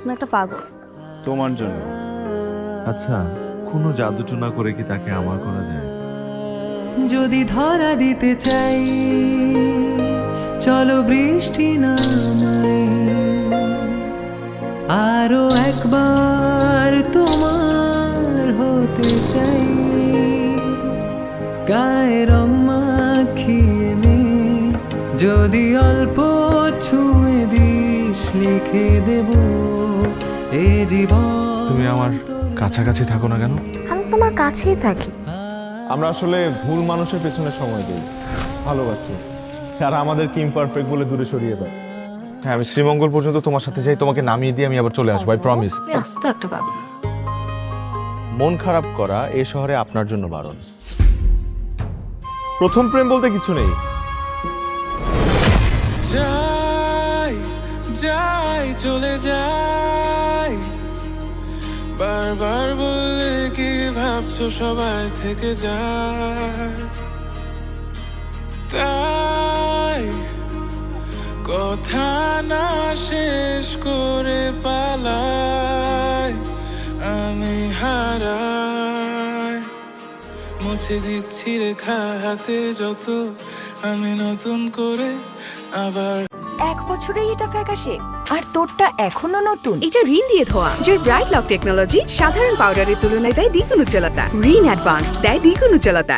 তুমি একটা পাগল। তোমার জন্য। আচ্ছা, কোনো জাদু না করে কি তাকে আমার করা যায়? যদি ধরা দিতে চাই, চলো বৃষ্টি নামাই, আরো একবার তোমার হতে চাই, গায়ের মাখিয়ে নে, যদি অল্প ছুঁয়ে দিস লিখে দেব এ জীবন। তুমি আমার কাছাকাছি থাকো না কেন? আমি তোমার কাছেই থাকি। আমরা আসলে ভুল মানুষের পেছনে সময় দিই, ভালোবাসি, যারা আমাদেরকে ইমপারফেক্ট বলে দূরে সরিয়ে দেয়। হ্যাঁ, আমি শ্রীমঙ্গল পর্যন্ত তোমার সাথে যাই, তোমাকে নামিয়ে দিয়ে আমি আবার চলে আসবো, আই প্রমিস। তুমি আস্তে একটা পাগল। মন খারাপ করা এ শহরে আপনার জন্য বারণ। প্রথম প্রেম বলতে কিছু নেই। যাই যাই চলে যাই, বারবার বললে কি ভাবছো সবাই থেকে যায়, তাই কথা না শেষ করে পালাই আমি হারাই, মুছে দিচ্ছি রেখা হাতের যত, আমি নতুন করে আবার। 1 বছরেই এটা ফ্যাকাশে, আর তোরটা এখনো নতুন। এটা রিন দিয়ে ধোয়া, যার ব্রাইট লক টেকনোলজি সাধারণ পাউডারের তুলনায় দেয় দ্বিগুণ উজ্জ্বলতা। রিন অ্যাডভান্সড দেয় দ্বিগুণ উজ্জ্বলতা।